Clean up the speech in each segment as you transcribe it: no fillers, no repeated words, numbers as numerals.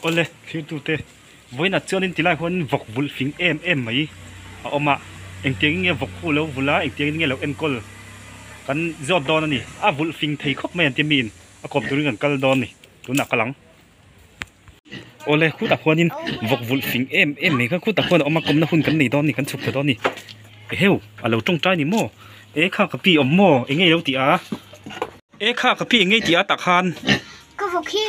ole khi tu te với nát cho nên tí lại huấn vọc vul phình em mấy ông ạ anh tiếng nghe vọc khu lâu vula anh tiếng nghe lâu em col kan giọt đòn này vul phình thấy khóc mày anh tiếng min cọp tụi gần cal đòn này tụi nạc calang ole khu ta huấn in vọc vul phình em mấy cái khu ta huấn ông cầm na huấn kan này đòn này kan chụp cái đòn này heo lâu trong trái này mo khá cái pi ông mo nghe lâu tí khá cái pi nghe tí tạc han có vọc khi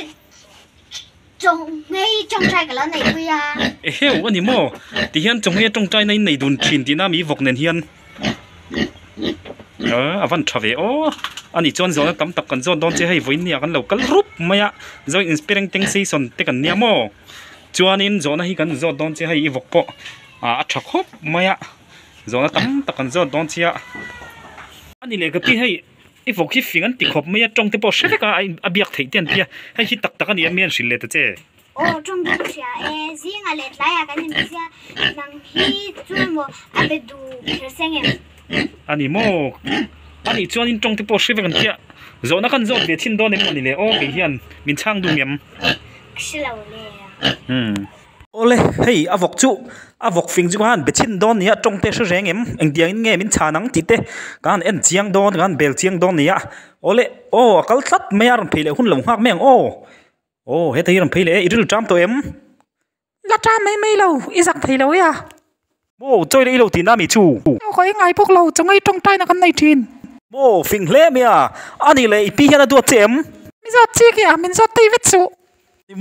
ngay trong trái cái lá này thôi à heo anh đi mo thì hiện trong ngay trong trái này đun chín thì nam ý vọc nên hiện vẫn trả về anh đi chọn rồi tắm tập cần chọn đón chơi hay với nia cần lâu cần rúp mày rồi inspiring tiếng season te cần nia mo chọn in rồi này cần chọn đón chơi hay vọc po chắc hop mày rồi tắm tập cần chọn đón chơi anh đi lấy cái pi hay vọc khi phiền anh tị khop mày trong te po sẽ cái anh biếc thấy tiền tia hay khi tắc anh em miên xịt lệ thế trong đó sẽ riêng là lệ lại cái này sẽ năng hi chuyên một để đủ cái sinh em anh mo anh đi chọn in trong te po sẽ cái tia rồi nó cần chọn để chín đón em anh đi lấy cái hiền mình trang đủ miệng sẽ lâu lệ ole hey avok chu avok phing chu han bechin don nia trong te reng em eng diang nge min chanang ti te kan en chiang don kan bel chiang don nia ole kal tlat mayar phile hun lom hak meng he thei ram phile iril tram to em la tram mai lo izak thei lo ya mo choi le lo ti na mi chu khoi ngai pok lo chongai trong tai na kan nei thin mo phing hle mia ani le pi hian adu chem mi zot chi kya min zot tei vet chu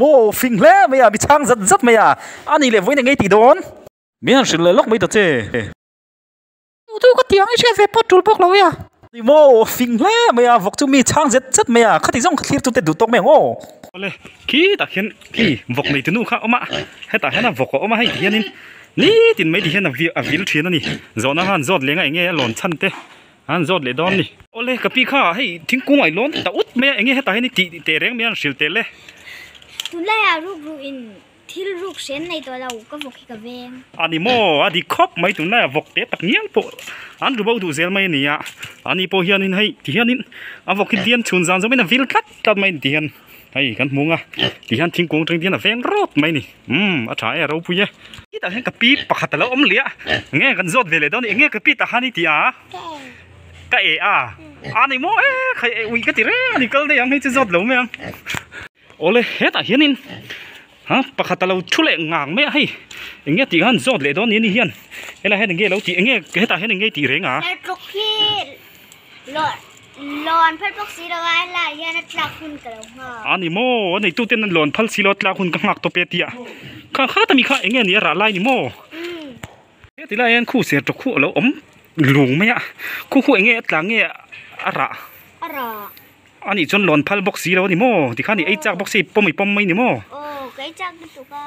mo phing hle mia bi chang zat mia ani le voin ngai ti don mian shil le lok mai to che tu có tiếng ấy ve pot tul pok lo ya mo phing hle mia vok chu mi chang zat mia khati jong khlir tu te du tok meng ole ki ta hian ki vok nei tu nu kha oma he ta hena vok oma hai hianin ni tin mai di hian a vil thina ni zona han zot lenga enge lon chan te han zot le don ni ole ka pi kha hei thingkung ai lon ta ut me enge he ta heni ti te reng mian shil te le tu la ru in thil ruk sen nei to la ka vok ka veng ani mo adi khop mai tu na vok te tak niang po an ru bo du zel mai ni ya ani po hianin hei ti hianin a vok ki dian chun jang zo mai na vil tat mai ti hian hei kan munga ti hian thingkung tring dian a veng rot mai ni a tha e ro puye ki ta hen ka pi pakhat lo om lia nge kan zot vele don nge ka pi ta hani ti a ka ani mo khai ui ka ti re ani kal de yang hei zot lo me ang ole he ta hianin pakhat lo chule ngang me hei nge ti han zot le don ni hian ela he nge lo ti nge he ta he nge ti renga lon phal bok si lo la ya na tlak hun ka lo ha ani mo ani tu ten lon phal si lo tlak hun ka ngak to pe tia kha ta mi kha nge ni ra lai ni mo ti la en khu se to khu lo om lung me ya khu nge tlang nge ara ani chon lon phal bok si lo ni mo ti kha ni ei chak bok si pom mai ni mo cái chắc tu ka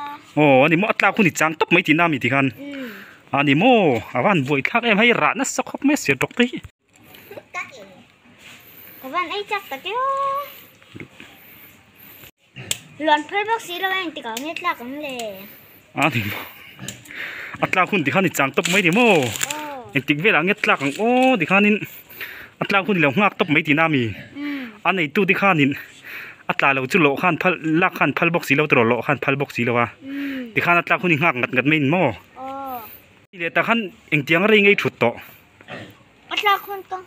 ani mo atla khu ni chang top mai ti na mi ti khan ani mo awan voi thak em hay ra na sakhop me se tok te các bạn ấy chắc cái luận phơi bác sĩ đâu anh thì có nghe là cũng lề thì atla khun thì khăn thì chẳng top mấy thì mô anh tính về là nghe là cũng thì khăn atla khun thì lòng ngạc top mấy thì nam mi anh này tu thì khăn thì atla lâu chú lộ khăn phal lạc khăn phal bác sĩ lâu từ lộ khăn phal bác sĩ lâu à thì khăn atla khun thì ngạc ngặt ngặt mấy mô thì để ta khăn anh tiếng rây ngay chuột to atla khun to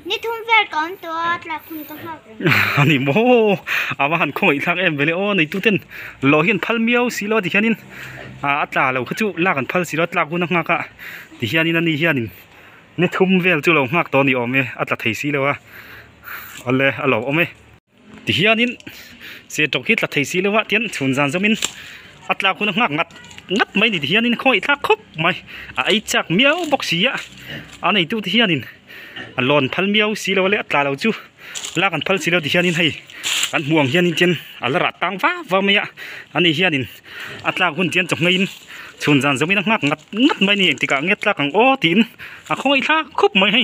นี่ทุ่มเวลก่อนตัวหลักคุณต้องหักนี่โมอาว่าหันคงอีกทางเอ็มเวลโอในตู้เต้นรอเห็นพัลเมียวสีรอที่เฮียนินอัตราเราเขาจู่ลากกันพัลสีรอลากคุณนักงักะที่เฮียนินนั่นนี่เฮียนินนี่ทุ่มเวลจู่เรางักตัวนี้ออกไหมอัตราไทยสีแล้ววะอะไรอะไรออกไหมที่เฮียนินเสียจงคิดอัตราไทยสีแล้ววะเตียนชุนจานจมินอัตราคุณนักงัดไม่นี่ที่เฮียนินคงอีกทางครบไหมไอ้จากเมียวบอกสีอ่ะอันนี้ตู้ที่เฮียนินลอนพัลเมียวสีเราเลยอัตราเราจู่ลากกันพัลสีเราที่เฮียนินให้กันห่วงเฮียนินเจนอัลระตังฟ้าไม่อะอันนี้เฮียนินอัตราคุณเจนจงเงินชุนจานจะไม่นักงัดไม่นี่ติกะเงียบลากกันตีนคงอีกทางครบไหมให้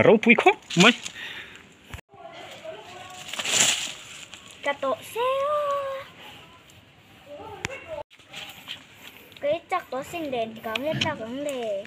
เราปุยครบไหมกระโตเซลcái chắc có sinh đèn thì có nghe chắc cũng lề